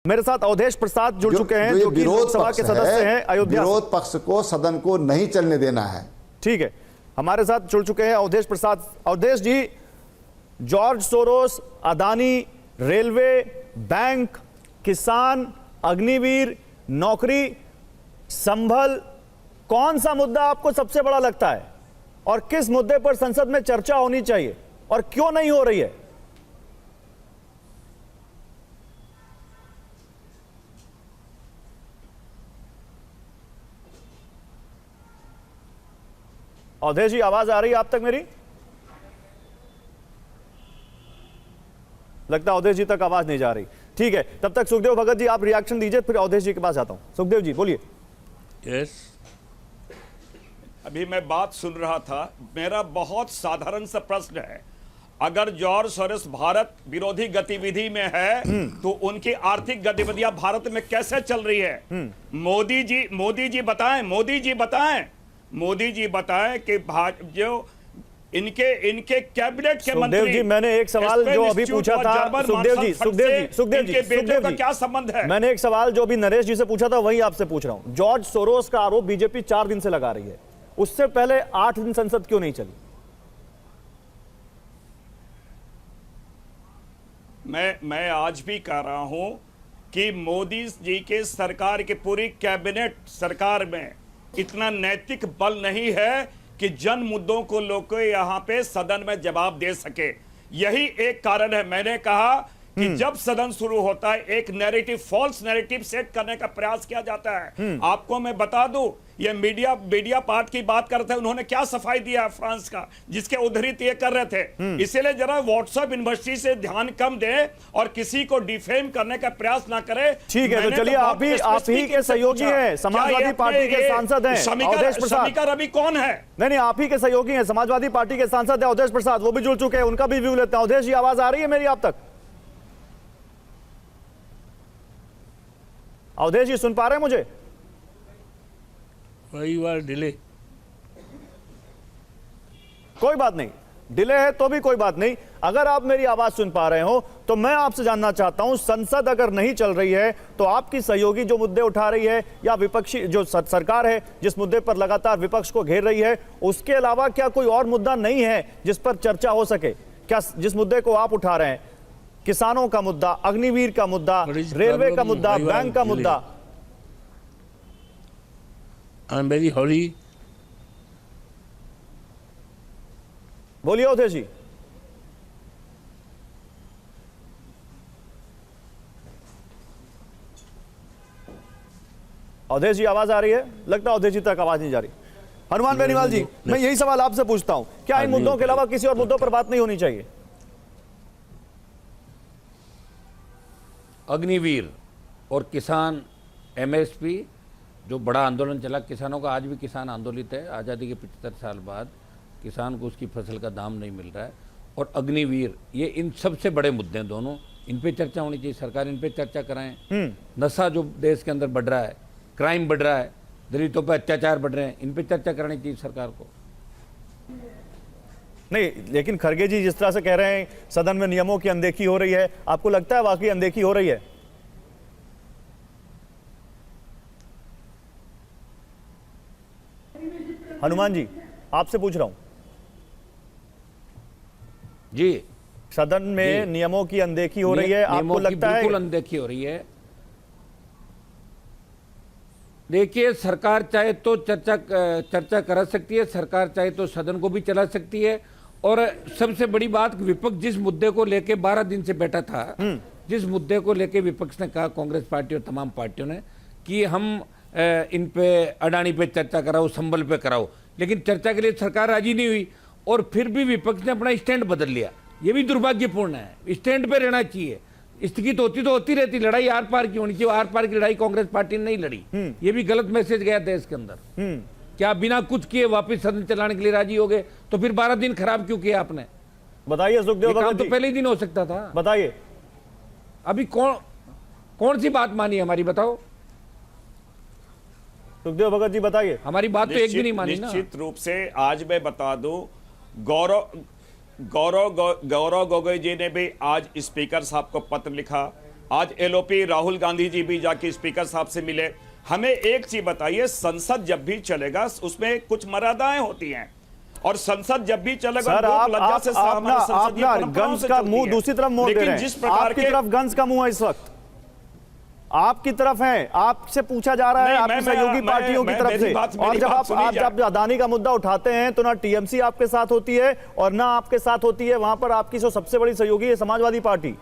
मेरे साथ अवधेश प्रसाद जुड़ चुके हैं, जो कि लोकसभा के सदस्य हैं अयोध्या। विरोध पक्ष को सदन को नहीं चलने देना है। ठीक है, हमारे साथ जुड़ चुके हैं Awadhesh Prasad. Awadhesh ji, George Soros, Adani, railway, bank, किसान, अग्निवीर, नौकरी, संभल, कौन सा मुद्दा आपको सबसे बड़ा लगता है और किस मुद्दे पर संसद में चर्चा होनी चाहिए और क्यों नहीं हो रही है? अवधेश जी, आवाज आ रही है आप तक मेरी? लगता है अवधेश जी तक आवाज नहीं जा रही। ठीक है, तब तक सुखदेव भगत जी आप रिएक्शन दीजिए, फिर अवधेश जी के पास आता हूं। सुखदेव जी बोलिए। यस, अभी मैं बात सुन रहा था, मेरा बहुत साधारण सा प्रश्न है, अगर जॉर्ज सोरोस भारत विरोधी गतिविधि में है तो उनकी आर्थिक गतिविधियां भारत में कैसे चल रही है? मोदी जी बताएं कि जो इनके कैबिनेट के मंत्री जी, मैंने एक सवाल जो अभी पूछा था सुखदेव जी, क्या संबंध है? मैंने एक सवाल जो अभी नरेश जी से पूछा था वही आपसे पूछ रहा हूं। जॉर्ज सोरोस का आरोप बीजेपी 4 दिन से लगा रही है, उससे पहले 8 दिन संसद क्यों नहीं चली? मैं आज भी कह रहा हूं कि मोदी जी के सरकार की पूरी कैबिनेट सरकार में इतना नैतिक बल नहीं है कि जन मुद्दों को लोग यहां पे सदन में जवाब दे सके। यही एक कारण है। मैंने कहा कि जब सदन शुरू होता है एक नैरेटिव, फॉल्स नैरेटिव सेट करने का प्रयास किया जाता है। आपको मैं बता दूं, ये मीडिया पार्ट की बात करते हैं, उन्होंने क्या सफाई दिया फ्रांस का, जिसके उद्धृत ये कर रहे थे। इसीलिए जरा व्हाट्सएप यूनिवर्सिटी से ध्यान कम दे और किसी को डिफेम करने का प्रयास ना करे। ठीक है, तो चलिए आप ही के सहयोगी हैं, समाजवादी पार्टी के सांसद हैं अवधेश प्रसाद। रवि कौन है? नहीं, आप ही के सहयोगी हैं, समाजवादी पार्टी के सांसद हैं अवधेश प्रसाद, वो भी जुड़ चुके हैं, उनका भी व्यू लेते हैं। अवधेश जी, आवाज आ रही है मेरी आप तक? अवधेश जी सुन पा रहे हैं मुझे? वही बार डिले। कोई बात नहीं, डिले है तो भी कोई बात नहीं। अगर आप मेरी आवाज सुन पा रहे हो तो मैं आपसे जानना चाहता हूं, संसद अगर नहीं चल रही है तो आपकी सहयोगी जो मुद्दे उठा रही है या विपक्षी जो सरकार है जिस मुद्दे पर लगातार विपक्ष को घेर रही है, उसके अलावा क्या कोई और मुद्दा नहीं है जिस पर चर्चा हो सके? क्या जिस मुद्दे को आप उठा रहे हैं, किसानों का मुद्दा, अग्निवीर का मुद्दा, रेलवे का मुद्दा, बैंक का मुद्दा? I am very sorry. बोलिए अवधेश जी। अवधेश जी आवाज आ रही है? लगता है अवधेश जी तक आवाज नहीं जा रही। हनुमान बेनीवाल जी, मैं यही सवाल आपसे पूछता हूं, क्या इन मुद्दों के अलावा किसी और मुद्दों पर बात नहीं होनी चाहिए? अग्निवीर और किसान, एमएसपी जो बड़ा आंदोलन चला किसानों का, आज भी किसान आंदोलित है। आज़ादी के 75 साल बाद किसान को उसकी फसल का दाम नहीं मिल रहा है। और अग्निवीर, ये इन सबसे बड़े मुद्दे हैं दोनों, इन पे चर्चा होनी चाहिए, सरकार इन पे चर्चा कराएं। नशा जो देश के अंदर बढ़ रहा है, क्राइम बढ़ रहा है, दलितों पर अत्याचार बढ़ रहे हैं, इन पे चर्चा करानी चाहिए सरकार को। नहीं, लेकिन खड़गे जी जिस तरह से कह रहे हैं सदन में नियमों की अनदेखी हो रही है, आपको लगता है वाकई अनदेखी हो रही है? हनुमान जी आपसे पूछ रहा हूं जी, सदन में नियमों की अनदेखी हो रही है, आपको लगता है? बिल्कुल अनदेखी हो रही है। देखिए, सरकार चाहे तो चर्चा करा सकती है, सरकार चाहे तो सदन को भी चला सकती है। और सबसे बड़ी बात, विपक्ष जिस मुद्दे को लेके 12 दिन से बैठा था, जिस मुद्दे को लेके विपक्ष ने कहा, कांग्रेस पार्टी और तमाम पार्टियों ने, कि हम इन पे अडानी पे चर्चा कराओ, संभल पे कराओ, लेकिन चर्चा के लिए सरकार राजी नहीं हुई और फिर भी विपक्ष ने अपना स्टैंड बदल लिया। ये भी दुर्भाग्यपूर्ण है। स्टैंड पे रहना चाहिए, स्थगित होती तो होती रहती, लड़ाई आर पार की होनी चाहिए। आर पार की लड़ाई कांग्रेस पार्टी ने नहीं लड़ी, ये भी गलत मैसेज गया देश के अंदर। क्या बिना कुछ किए वापस सदन चलाने के लिए राजी हो गए? तो फिर 12 दिन खराब क्यों किया आपने? बताइए सुखदेव भगत जी। तो पहले ही दिन हो सकता था। बताइए, अभी कौन सी बात मानी हमारी, बताओ सुखदेव भगत जी, बताइए। हमारी बात तो एक भी नहीं मानी ना। निश्चित रूप से आज मैं बता दूं, गौरव गोगोई जी ने भी आज स्पीकर साहब को पत्र लिखा, आज एलओपी राहुल गांधी जी भी जाके स्पीकर साहब से मिले। हमें एक चीज बताइए, संसद जब भी चलेगा उसमें कुछ मर्यादाएं होती हैं, और संसद जब भी चलेगा सर, लोक लज्जा से आप हमारी संसदीय अपना परंपराओं गंज से का चलती मुंह है। दूसरी तरफ मोड़ दे लेकिन रहे हैं। जिस प्रकार आपकी के तरफ गंज का मुंह है इस वक्त, आपकी तरफ है, आपसे पूछा जा रहा है नहीं, आपकी मैं- सहयोगी मैं- पार्टियों की मैं- तरफ मेरी से। बात- और मेरी जब बात आप सुनी जाए। जब अदानी का मुद्दा उठाते हैं तो ना टीएमसी आपके साथ होती है और ना आपके साथ होती है वहां पर आपकी जो सबसे बड़ी सहयोगी है समाजवादी पार्टी।